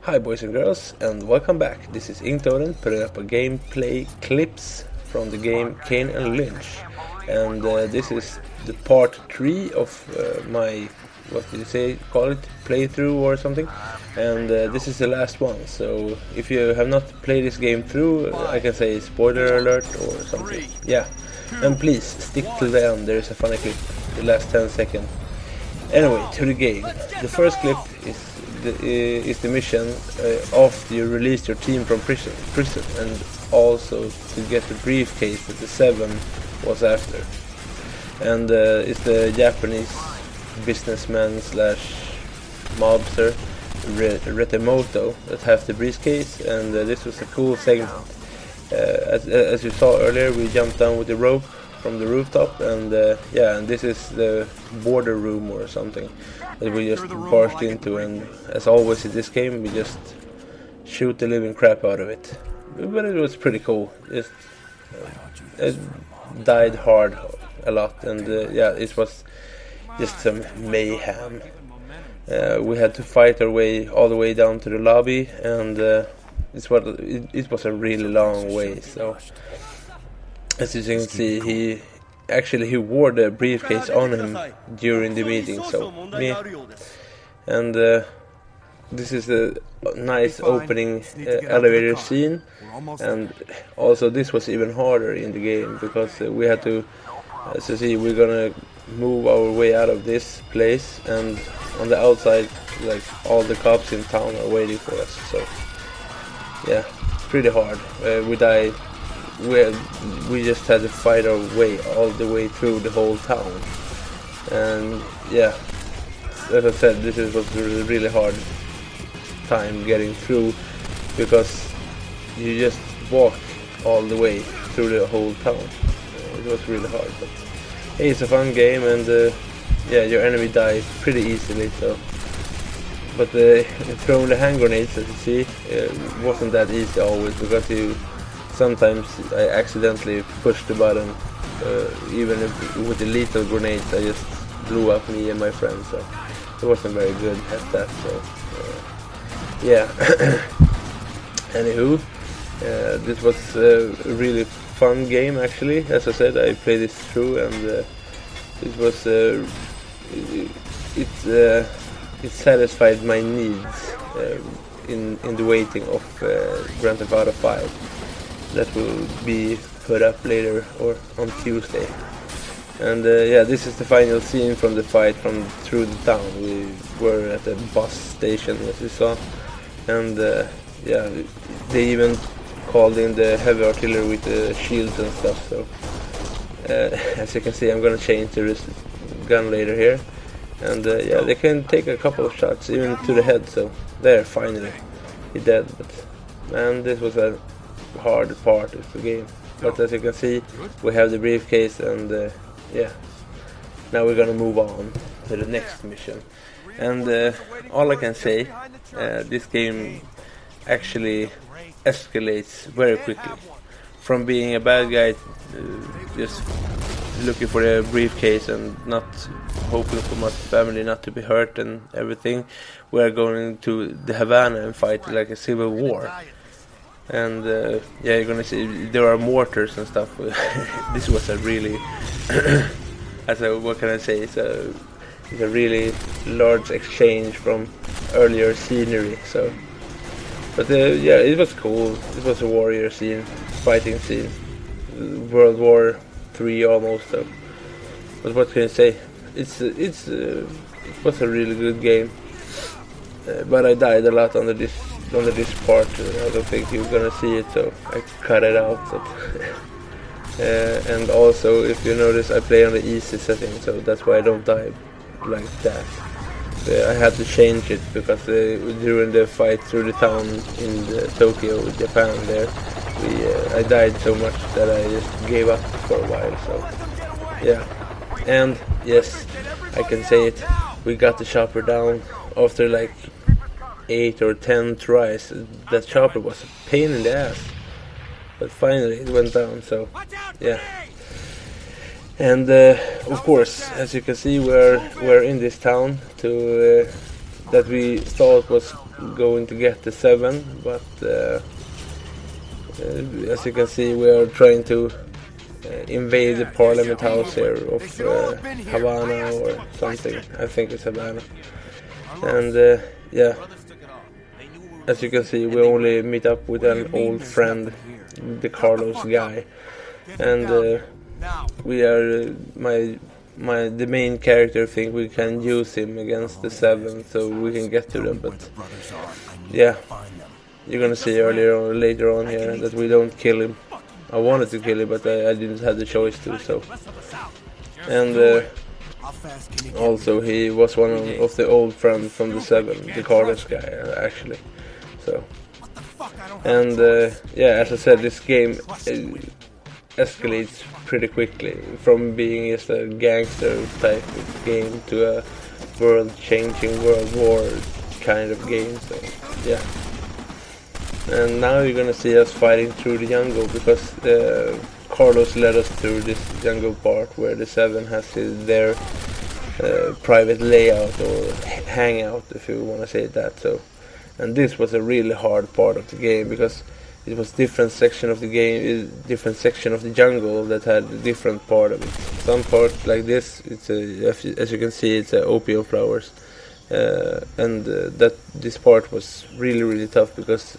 Hi boys and girls, and welcome back. This is InkedOdin putting up a gameplay clips from the game Kane and Lynch. And this is the part 3 of my, what did you say, call it, playthrough or something. And this is the last one, so if you have not played this game through, I can say spoiler alert or something. Yeah, and please stick to the end, there is a funny clip, the last 10 seconds. Anyway, to the game. The first clip is the mission after you released your team from prison, and also to get the briefcase that the 7 was after. And it's the Japanese businessman slash mobster Retemoto that has the briefcase, and this was a cool segment. As you saw earlier, we jumped down with the rope from the rooftop, and yeah, and this is the border room or something that we just barged into, and as always in this game we just shoot the living crap out of it. But it was pretty cool. Just it died hard a lot, and yeah, it was just some mayhem. We had to fight our way all the way down to the lobby, and it was a really long way. So as you can see, he wore the briefcase on him during the meeting, so me. And this is a nice opening elevator scene, and also this was even harder in the game because we had to, as you see, we're gonna move our way out of this place, and on the outside, like, all the cops in town are waiting for us. So yeah, pretty hard. We died. We just had to fight our way all the way through the whole town, and yeah, as I said, this was a really hard time getting through because you just walk all the way through the whole town. It was really hard, but hey, it's a fun game, and yeah, your enemy die pretty easily. So, but throwing the hand grenades, as you see, wasn't that easy always, because sometimes I accidentally pushed the button, even if with the lethal grenades I just blew up me and my friends, so it wasn't very good at that. So yeah. Anywho, this was a really fun game actually. As I said, I played this through, and it was it satisfied my needs in the waiting of Grand Theft Auto 5. That will be put up later or on Tuesday. And yeah, this is the final scene from the fight through the town. We were at a bus station, as you saw, and yeah, they even called in the heavy artillery with the shields and stuff. So as you can see, I'm gonna change the gun later here, and yeah, they can take a couple of shots even to the head. So there, finally, he dead. But man, this was a hard part of the game. But as you can see, we have the briefcase, and yeah, now we're gonna move on to the next mission. And all I can say, this game actually escalates very quickly from being a bad guy, just looking for a briefcase and not hoping for my family not to be hurt and everything. We're going to the Havanna and fight like a civil war. And yeah, you're gonna see there are mortars and stuff. This was a really, what can I say? It's a really large exchange from earlier scenery. So, but yeah, it was cool. It was a warrior scene, fighting scene, World War III almost. So, but what can I say? It was a really good game. But I died a lot under this part. I don't think you're gonna see it, so I cut it out. And also, if you notice, I play on the easy setting, so that's why I don't die like that. I had to change it because during the fight through the town in Tokyo, Japan, there, I died so much that I just gave up for a while. So yeah, and yes, I can say it. We got the chopper down after like 8 or 10 tries. That chopper was a pain in the ass, but finally it went down. So yeah, and of course, as you can see, we're in this town to that we thought was going to get the 7, but as you can see, we are trying to invade the Parliament House here of Havanna or something. I think it's Havanna. And yeah, as you can see, we only meet up with an old friend, the Carlos guy, and we are the main character think we can use him against the 7, so we can get to them. But yeah, you're gonna see later on here that we don't kill him. I wanted to kill him, but I didn't have the choice to. So, and also he was one of the old friends from the 7, the Carlos guy, actually. So, and yeah, as I said, this game escalates pretty quickly from being just a gangster type of game to a world-changing, world war kind of game. So, yeah. And now you're gonna see us fighting through the jungle, because Carlos led us through this jungle part where the 7 has their private layout or hangout, if you want to say that. So, and this was a really hard part of the game, because it was different section of the game, different section of the jungle that had a different part of it. Some part like this, it's as you can see, it's opium flowers, and that this part was really tough, because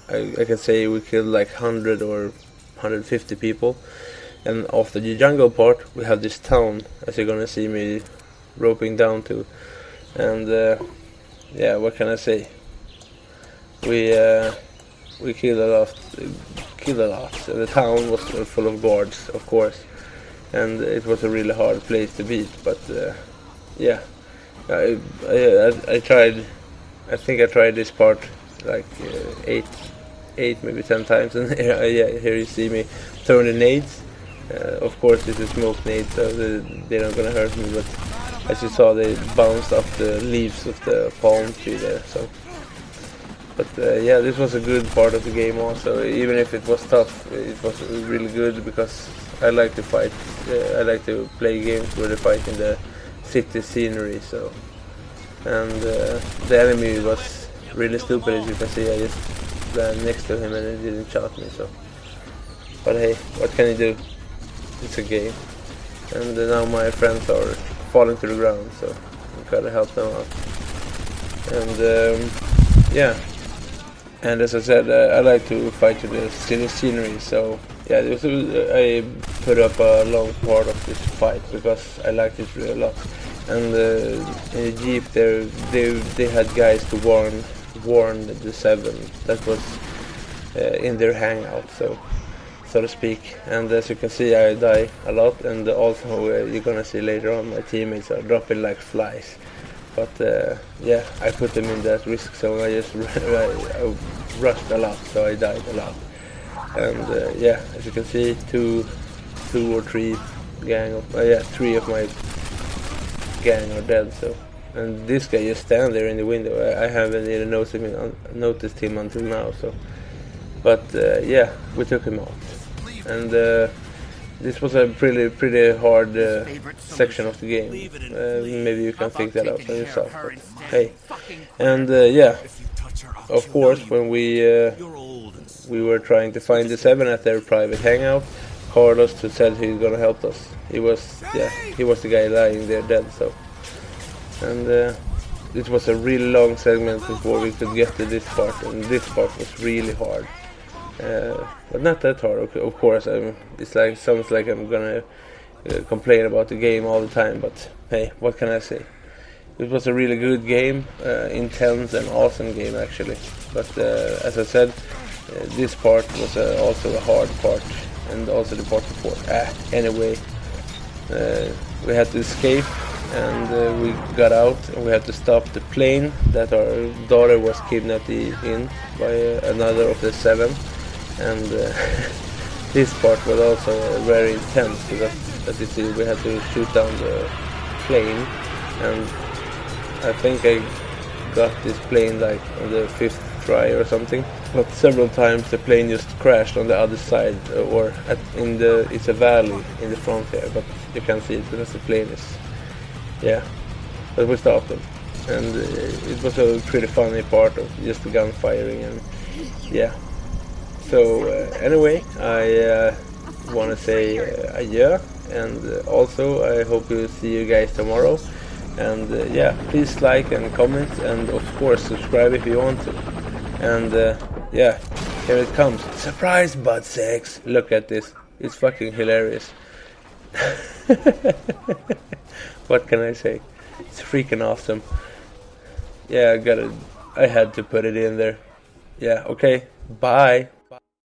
I can say we killed like 100 or 150 people. And after the jungle part, we have this town, as you're gonna see me roping down to. And yeah, what can I say? We killed a lot. The town was full of guards, of course, and it was a really hard place to beat. But yeah, I tried. I think I tried this part like 8 maybe 10 times, and yeah, here you see me throwing the nades. Of course, this is smoke nades, so they're not gonna hurt me. But as you saw, they bounced off the leaves of the palm tree there. So. But yeah, this was a good part of the game also. Even if it was tough, it was really good, because I like to fight. I like to play games where they fight in the city scenery. So, and the enemy was really stupid, as you can see. I just ran next to him and he didn't shot me. So, but hey, what can you do? It's a game. And now my friends are falling to the ground, so I gotta help them out. And yeah. And as I said, I like to fight to the city scenery, so yeah, I put up a long part of this fight, because I liked it really a lot. And in the jeep there, they had guys to warn the 7 that was in their hangout, so to speak. And as you can see, I die a lot, and also you're gonna see later on my teammates are dropping like flies. But yeah, I put them in that risk zone. I just I rushed a lot, so I died a lot. And yeah, as you can see, two or three three of my gang are dead. So, and this guy just stand there in the window. I haven't even noticed him until now. So, but yeah, we took him out, and this was a pretty hard section of the game. Maybe you can think that out for yourself. But hey, and yeah, of course, when we were trying to find the 7 at their private hangout, Carlos said he was gonna help us. He was the guy lying there dead. So, and it was a really long segment before we could get to this part, and this part was really hard. But not that hard, of course. It's like sounds like I'm gonna complain about the game all the time, but hey, what can I say? It was a really good game, intense and awesome game actually. But as I said, this part was also a hard part, and also the part before. Anyway, we had to escape, and we got out, and we had to stop the plane that our daughter was kidnapped in by another of the 7. And this part was also very intense, because as you see, we had to shoot down the plane, and I think I got this plane like on the 5th try or something. But several times the plane just crashed on the other side, or it's a valley in the front here, but you can't see it because the plane is, yeah. But we stopped them. and it was a pretty funny part of just the gun firing, and yeah. So anyway, I want to say adieu, and also I hope to see you guys tomorrow. And yeah, please like and comment, and of course subscribe if you want to. And yeah, here it comes. Surprise butt sex. Look at this. It's fucking hilarious. What can I say? It's freaking awesome. Yeah, I had to put it in there. Yeah, okay. Bye.